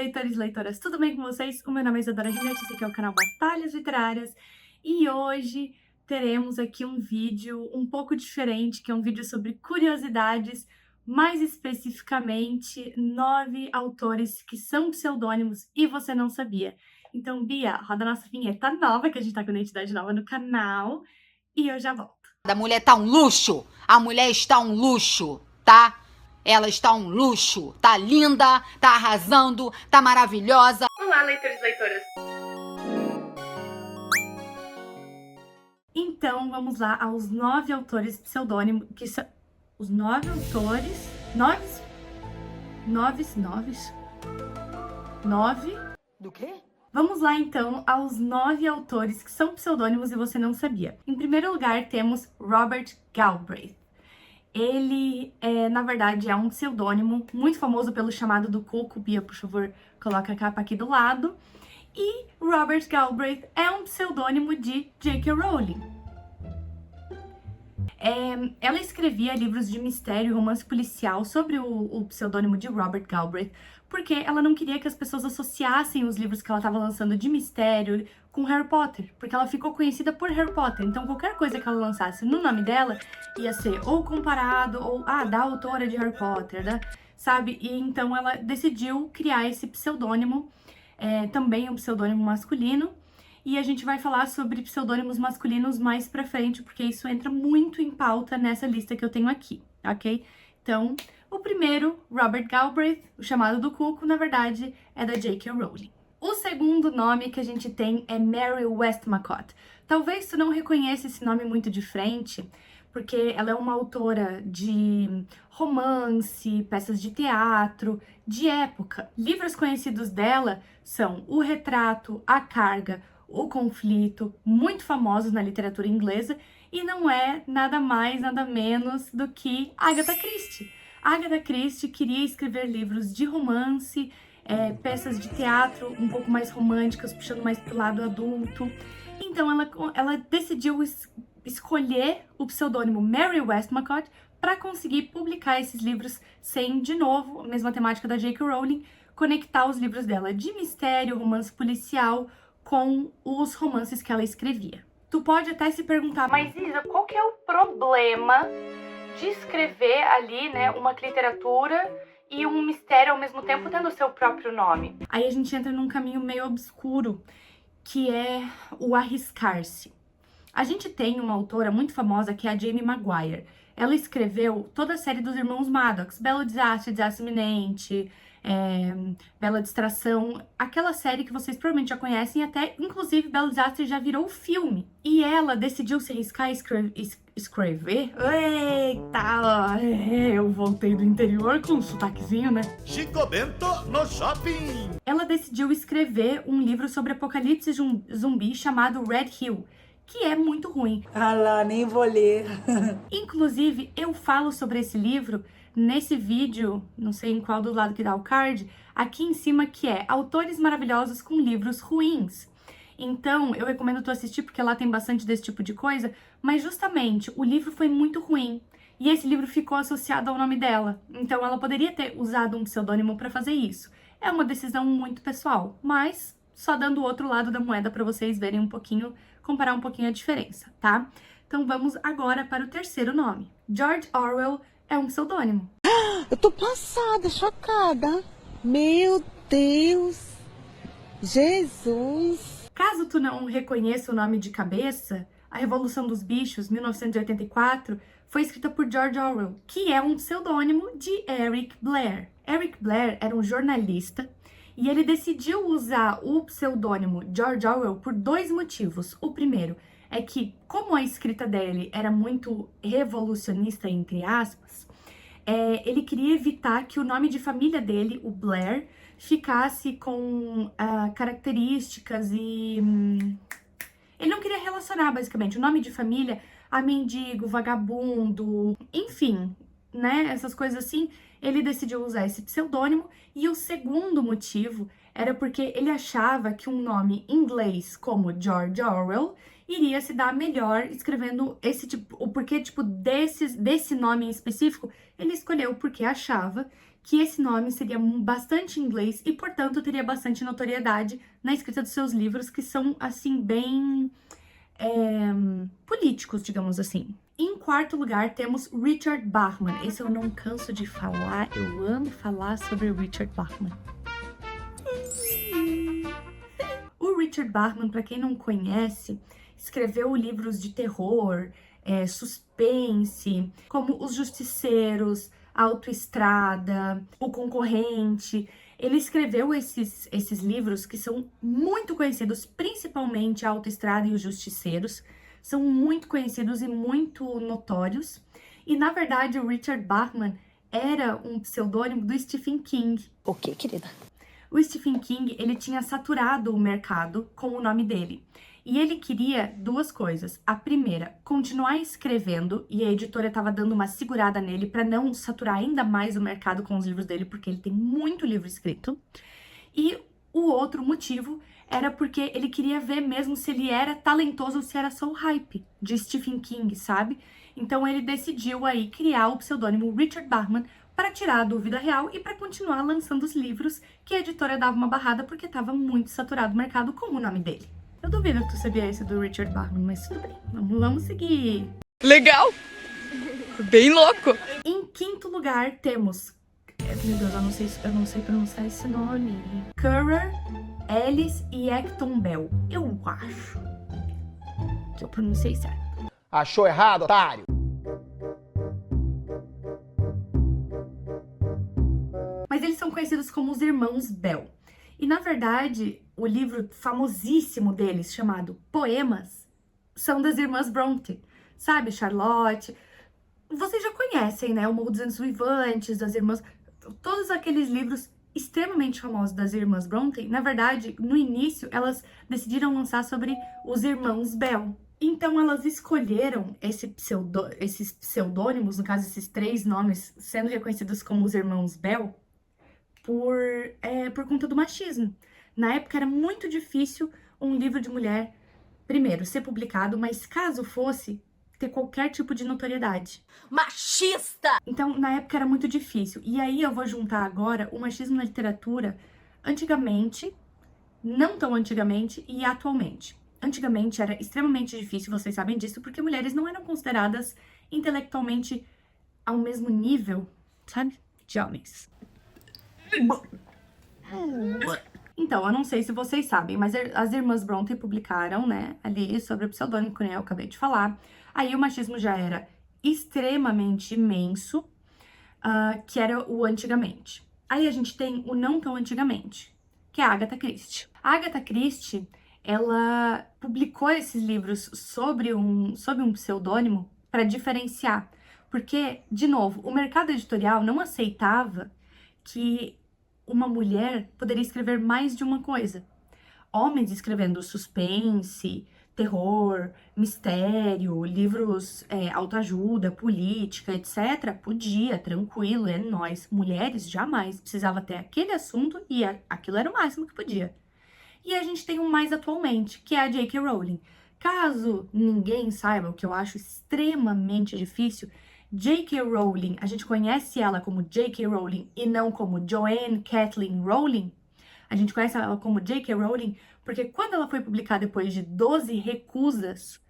leitores e leitoras, tudo bem com vocês? O meu nome é Isadora Rinete, esse aqui é o canal Batalhas Literárias e hoje teremos aqui um vídeo um pouco diferente, que é um vídeo sobre curiosidades, mais especificamente 9 autores que são pseudônimos e você não sabia. Então, Bia, roda a nossa vinheta nova, que a gente tá com identidade nova no canal, e eu já volto. A mulher tá um luxo, a mulher está um luxo, tá? Ela está um luxo, tá linda, tá arrasando, tá maravilhosa. Olá, leitores e leitoras! Então, vamos lá aos 9 autores pseudônimos, que são os 9 autores... 9? Do quê? Vamos lá, então, aos 9 autores que são pseudônimos e você não sabia. Em primeiro lugar, temos Robert Galbraith. Ele, na verdade, é um pseudônimo muito famoso pelo chamado do Cuco. Bia, por favor, coloca a capa aqui do lado. E Robert Galbraith é um pseudônimo de J.K. Rowling. Ela escrevia livros de mistério e romance policial sobre o pseudônimo de Robert Galbraith, porque ela não queria que as pessoas associassem os livros que ela estava lançando de mistério com Harry Potter, porque ela ficou conhecida por Harry Potter, então qualquer coisa que ela lançasse no nome dela ia ser ou comparado, ou da autora de Harry Potter, né? Sabe? E então ela decidiu criar esse pseudônimo, também um pseudônimo masculino, e a gente vai falar sobre pseudônimos masculinos mais pra frente, porque isso entra muito em pauta nessa lista que eu tenho aqui, ok? Então, o primeiro, Robert Galbraith, o chamado do Cuco, na verdade, é da J.K. Rowling. O segundo nome que a gente tem é Mary Westmacott. Talvez tu não reconheça esse nome muito de frente, porque ela é uma autora de romance, peças de teatro, de época. Livros conhecidos dela são O Retrato, A Carga, O Conflito, muito famosos na literatura inglesa, e não é nada mais, nada menos do que Agatha Christie. Agatha Christie queria escrever livros de romance, peças de teatro um pouco mais românticas, puxando mais pro lado adulto. Então ela decidiu escolher o pseudônimo Mary Westmacott para conseguir publicar esses livros sem, de novo, a mesma temática da J.K. Rowling, conectar os livros dela de mistério, romance policial, com os romances que ela escrevia. Tu pode até se perguntar, mas Isa, qual que é o problema de escrever ali, né, uma literatura e um mistério ao mesmo tempo tendo o seu próprio nome? Aí a gente entra num caminho meio obscuro, que é o arriscar-se. A gente tem uma autora muito famosa que é a Jamie Maguire. Ela escreveu toda a série dos Irmãos Maddox, Belo Desastre, Desastre Iminente, Bela Distração, aquela série que vocês provavelmente já conhecem, até inclusive Belo Desastre já virou filme. E ela decidiu se arriscar a escrever. Eita, eu voltei do interior com um sotaquezinho, né? Chico Bento no shopping! Ela decidiu escrever um livro sobre apocalipse zumbi chamado Red Hill, que é muito ruim. Ah lá, nem vou ler. Inclusive, eu falo sobre esse livro nesse vídeo, não sei em qual do lado que dá o card, aqui em cima, que é Autores Maravilhosos com Livros Ruins. Então, eu recomendo tu assistir, porque lá tem bastante desse tipo de coisa, mas justamente, o livro foi muito ruim, e esse livro ficou associado ao nome dela. Então, ela poderia ter usado um pseudônimo para fazer isso. É uma decisão muito pessoal, mas só dando o outro lado da moeda para vocês verem um pouquinho, comparar um pouquinho a diferença, tá? Então, vamos agora para o terceiro nome. George Orwell é um pseudônimo. Eu tô passada, chocada. Meu Deus. Jesus. Caso tu não reconheça o nome de cabeça, A Revolução dos Bichos, 1984, foi escrita por George Orwell, que é um pseudônimo de Eric Blair. Eric Blair era um jornalista e ele decidiu usar o pseudônimo George Orwell por 2 motivos. O primeiro é que, como a escrita dele era muito revolucionista, entre aspas, ele queria evitar que o nome de família dele, o Blair, ficasse com características e... ele não queria relacionar, basicamente, o nome de família a mendigo, vagabundo, enfim, né, essas coisas assim. Ele decidiu usar esse pseudônimo. E o segundo motivo era porque ele achava que um nome inglês como George Orwell iria se dar melhor escrevendo esse tipo, o porquê tipo desse nome em específico, ele escolheu porque achava que esse nome seria bastante inglês e, portanto, teria bastante notoriedade na escrita dos seus livros, que são, assim, bem políticos, digamos assim. Em quarto lugar, temos Richard Bachman. Esse eu não canso de falar, eu amo falar sobre Richard Bachman. O Richard Bachman, para quem não conhece, escreveu livros de terror, suspense, como Os Justiceiros, A Autoestrada, O Concorrente. Ele escreveu esses livros que são muito conhecidos, principalmente A Autoestrada e Os Justiceiros. São muito conhecidos e muito notórios. E, na verdade, o Richard Bachman era um pseudônimo do Stephen King. O quê, querida? O Stephen King, ele tinha saturado o mercado com o nome dele. E ele queria duas coisas. A primeira, continuar escrevendo, e a editora estava dando uma segurada nele para não saturar ainda mais o mercado com os livros dele, porque ele tem muito livro escrito. E o outro motivo era porque ele queria ver mesmo se ele era talentoso ou se era só o hype de Stephen King, sabe? Então ele decidiu aí criar o pseudônimo Richard Bachman para tirar a dúvida real e para continuar lançando os livros que a editora dava uma barrada porque estava muito saturado o mercado com o nome dele. Eu duvido que tu sabia esse do Richard Bachman, mas tudo bem, vamos seguir. Legal! Bem louco! Em quinto lugar temos, meu Deus, eu não sei pronunciar esse nome, Currer, Ellis e Acton Bell. Eu acho que eu pronunciei certo. Achou errado, otário? Mas eles são conhecidos como os Irmãos Bell. E, na verdade, o livro famosíssimo deles, chamado Poemas, são das Irmãs Bronte. Sabe, Charlotte? Vocês já conhecem, né? O Morro dos Ventos Vivantes, das Irmãs... Todos aqueles livros extremamente famosos das Irmãs Bronte, na verdade, no início, elas decidiram lançar sobre os Irmãos Bell. Então, elas escolheram esses pseudônimos, no caso, esses 3 nomes, sendo reconhecidos como os Irmãos Bell, por conta do machismo. Na época era muito difícil um livro de mulher, primeiro, ser publicado, mas caso fosse, ter qualquer tipo de notoriedade. Machista! Então, na época era muito difícil. E aí eu vou juntar agora o machismo na literatura antigamente, não tão antigamente, e atualmente. Antigamente era extremamente difícil, vocês sabem disso, porque mulheres não eram consideradas intelectualmente ao mesmo nível, sabe, de homens. Então, eu não sei se vocês sabem, mas as Irmãs Bronte publicaram, né, ali sobre o pseudônimo que eu acabei de falar. Aí o machismo já era extremamente imenso, que era o antigamente. Aí a gente tem o não tão antigamente, que é a Agatha Christie. A Agatha Christie, ela publicou esses livros sob um pseudônimo para diferenciar. Porque, de novo, o mercado editorial não aceitava que uma mulher poderia escrever mais de uma coisa. Homens escrevendo suspense, terror, mistério, livros autoajuda, política, etc. Podia, tranquilo, é nóis. Mulheres jamais precisava ter aquele assunto e aquilo era o máximo que podia. E a gente tem um mais atualmente, que é a J.K. Rowling. Caso ninguém saiba, o que eu acho extremamente difícil, J.K. Rowling, a gente conhece ela como J.K. Rowling e não como Joanne Kathleen Rowling. A gente conhece ela como J.K. Rowling porque quando ela foi publicada depois de 12 recusas,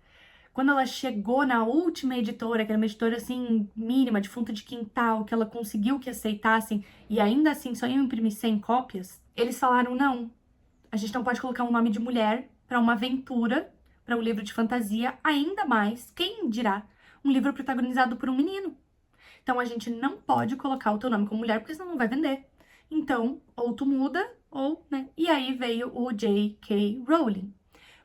quando ela chegou na última editora, que era uma editora assim mínima, de fundo de quintal, que ela conseguiu que aceitassem e ainda assim só iam imprimir 100 cópias, eles falaram não, a gente não pode colocar um nome de mulher para uma aventura, para um livro de fantasia, ainda mais, quem dirá, um livro protagonizado por um menino. Então, a gente não pode colocar o teu nome como mulher, porque senão não vai vender. Então, ou tu muda, ou, né? E aí veio o J.K. Rowling.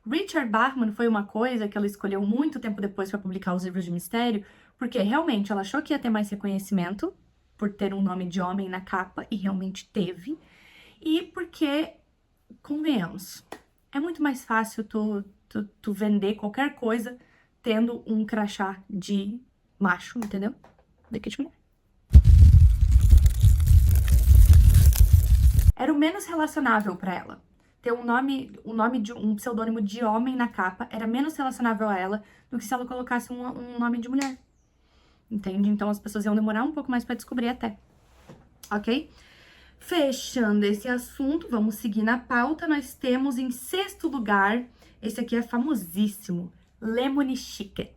Richard Bachman foi uma coisa que ela escolheu muito tempo depois para publicar os livros de mistério, porque realmente ela achou que ia ter mais reconhecimento por ter um nome de homem na capa, e realmente teve. E porque, convenhamos, é muito mais fácil tu vender qualquer coisa tendo um crachá de macho, entendeu? Do que de mulher. Era o menos relacionável pra ela. Ter o nome de um pseudônimo de homem na capa era menos relacionável a ela do que se ela colocasse um nome de mulher. Entende? Então as pessoas iam demorar um pouco mais pra descobrir até. ok? Fechando esse assunto, vamos seguir na pauta. Nós temos em 6º lugar, esse aqui é famosíssimo, Lemony Snicket.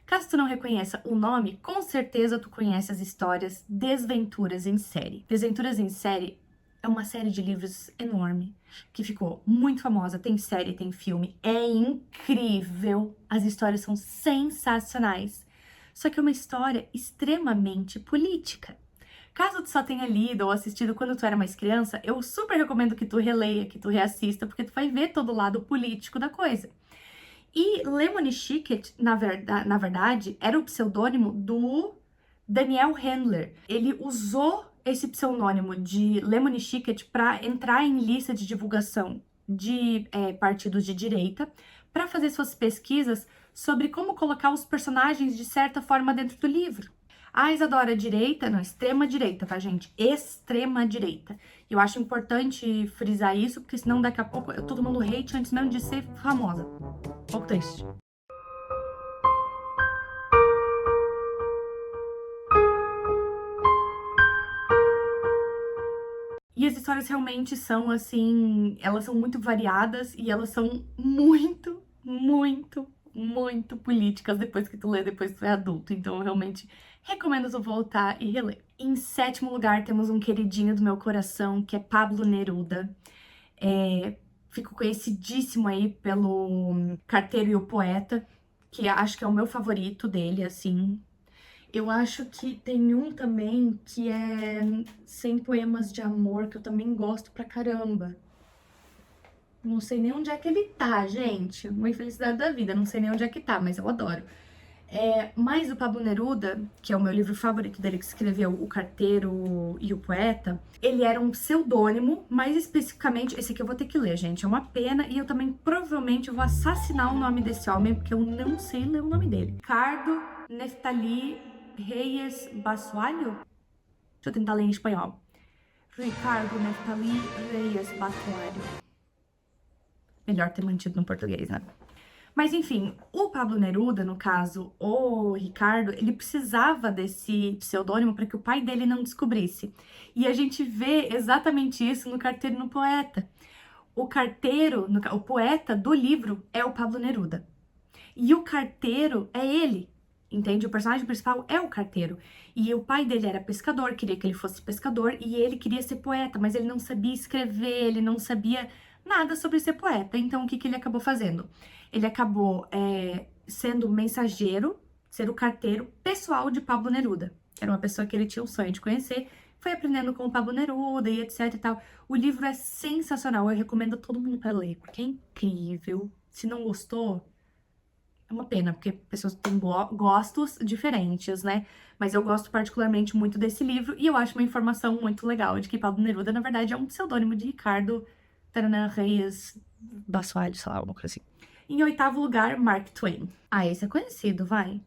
Caso tu não reconheça o nome, com certeza tu conhece as histórias Desventuras em Série. Desventuras em Série é uma série de livros enorme, que ficou muito famosa, tem série, tem filme, é incrível, as histórias são sensacionais. Só que é uma história extremamente política. Caso tu só tenha lido ou assistido quando tu era mais criança, eu super recomendo que tu releia, que tu reassista, porque tu vai ver todo o lado político da coisa. E Lemony Snicket, na verdade, era o pseudônimo do Daniel Handler. Ele usou esse pseudônimo de Lemony Snicket para entrar em lista de divulgação de partidos de direita, para fazer suas pesquisas sobre como colocar os personagens de certa forma dentro do livro. A Isadora direita, não, extrema direita, tá, gente? Extrema direita. Eu acho importante frisar isso, porque senão daqui a pouco eu tô tomando hate antes mesmo de ser famosa. Um pouco triste. E as histórias realmente são, assim, elas são muito variadas e elas são muito, muito, muito políticas depois que tu lê, depois que tu é adulto. Então, eu realmente recomendo tu voltar e reler. Em 7º lugar, temos um queridinho do meu coração, que é Pablo Neruda. Fico conhecidíssimo aí pelo Carteiro e o Poeta, que acho que é o meu favorito dele, assim. Eu acho que tem um também que é 100 Poemas de Amor, que eu também gosto pra caramba. Não sei nem onde é que ele tá, gente. Uma infelicidade da vida, não sei nem onde é que tá, mas eu adoro. Mas o Pablo Neruda, que é o meu livro favorito dele, que escreveu O Carteiro e o Poeta, ele era um pseudônimo, mais especificamente, esse aqui eu vou ter que ler, gente, é uma pena, e eu também provavelmente vou assassinar o nome desse homem, porque eu não sei ler o nome dele. Ricardo Neftali Reyes Basualho? Deixa eu tentar ler em espanhol. Ricardo Neftali Reyes Basualho. Melhor ter mantido no português, né? Mas enfim, o Pablo Neruda, no caso, o Ricardo, ele precisava desse pseudônimo para que o pai dele não descobrisse. E a gente vê exatamente isso no Carteiro e no Poeta. O carteiro, o poeta do livro é o Pablo Neruda. E o carteiro é ele, entende? O personagem principal é o carteiro. E o pai dele era pescador, queria que ele fosse pescador, e ele queria ser poeta, mas ele não sabia escrever, ele não sabia nada sobre ser poeta. Então, o que ele acabou fazendo? Ele acabou sendo mensageiro, ser o carteiro pessoal de Pablo Neruda. Era uma pessoa que ele tinha o sonho de conhecer, foi aprendendo com o Pablo Neruda e etc e tal. O livro é sensacional, eu recomendo a todo mundo para ler, porque é incrível. Se não gostou, é uma pena, porque pessoas têm gostos diferentes, né? Mas eu gosto particularmente muito desse livro, e eu acho uma informação muito legal de que Pablo Neruda, na verdade, é um pseudônimo de Ricardo Reyes Basualho, sei lá, alguma coisa assim. Em 8º lugar, Mark Twain. Ah, esse é conhecido, vai.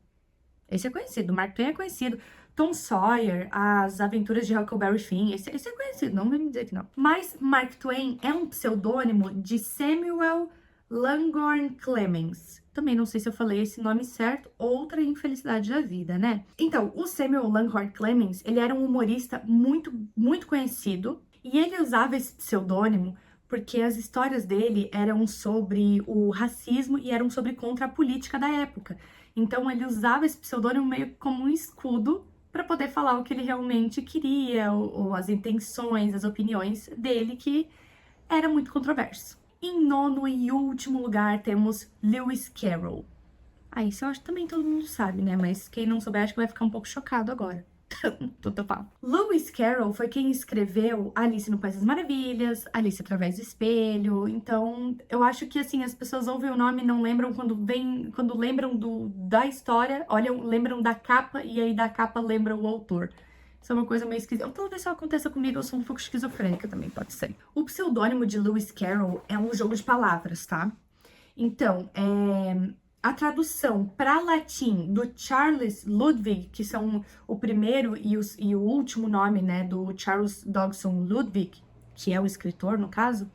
Esse é conhecido, Mark Twain é conhecido. Tom Sawyer, As Aventuras de Huckleberry Finn, esse é conhecido, não vou me dizer que não. Mas Mark Twain é um pseudônimo de Samuel Langhorne Clemens. Também não sei se eu falei esse nome certo, outra infelicidade da vida, né? Então, o Samuel Langhorne Clemens, ele era um humorista muito, muito conhecido, e ele usava esse pseudônimo porque as histórias dele eram sobre o racismo e eram sobre contra a política da época. Então, ele usava esse pseudônimo meio como um escudo para poder falar o que ele realmente queria, ou as intenções, as opiniões dele, que era muito controverso. Em 9º e último lugar, temos Lewis Carroll. Isso eu acho que também todo mundo sabe, né? Mas quem não souber, acho que vai ficar um pouco chocado agora. Lewis Carroll foi quem escreveu Alice no País das Maravilhas, Alice através do Espelho. Então, eu acho que assim, as pessoas ouvem o nome e não lembram quando lembram da história, olham, lembram da capa, e aí da capa lembram o autor. Isso é uma coisa meio esquisita. Talvez isso aconteça comigo, eu sou um pouco esquizofrênica também, pode ser. O pseudônimo de Lewis Carroll é um jogo de palavras, tá? Então, a tradução para latim do Charles Ludwig, que são o primeiro e o último nome, né, do Charles Dodgson Ludwig, que é o escritor, no caso,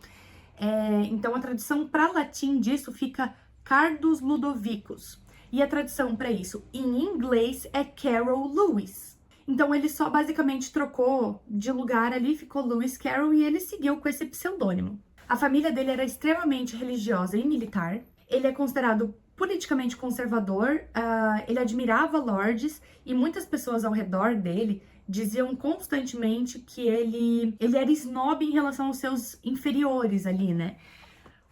então a tradução para latim disso fica Cardus Ludovicus. E a tradução para isso em inglês é Carol Lewis. Então ele só basicamente trocou de lugar ali, ficou Lewis Carroll e ele seguiu com esse pseudônimo. A família dele era extremamente religiosa e militar. Ele é considerado politicamente conservador, ele admirava lords e muitas pessoas ao redor dele diziam constantemente que ele era snob em relação aos seus inferiores ali, né?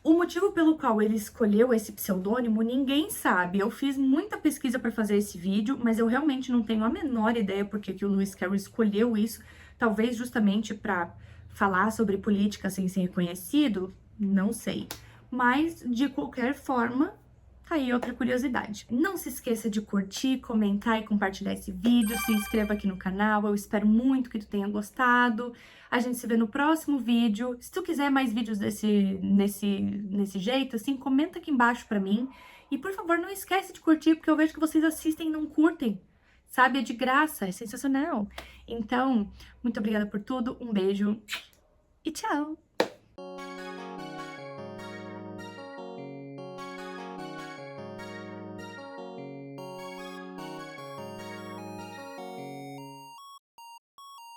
O motivo pelo qual ele escolheu esse pseudônimo, ninguém sabe. Eu fiz muita pesquisa para fazer esse vídeo, mas eu realmente não tenho a menor ideia porque que o Lewis Carroll escolheu isso. Talvez justamente para falar sobre política sem ser reconhecido, não sei. Mas, de qualquer forma, tá aí outra curiosidade. Não se esqueça de curtir, comentar e compartilhar esse vídeo. Se inscreva aqui no canal. Eu espero muito que tu tenha gostado. A gente se vê no próximo vídeo. Se tu quiser mais vídeos nesse jeito, assim, comenta aqui embaixo pra mim. E, por favor, não esquece de curtir, porque eu vejo que vocês assistem e não curtem. Sabe? É de graça, é sensacional. Então, muito obrigada por tudo. Um beijo e tchau!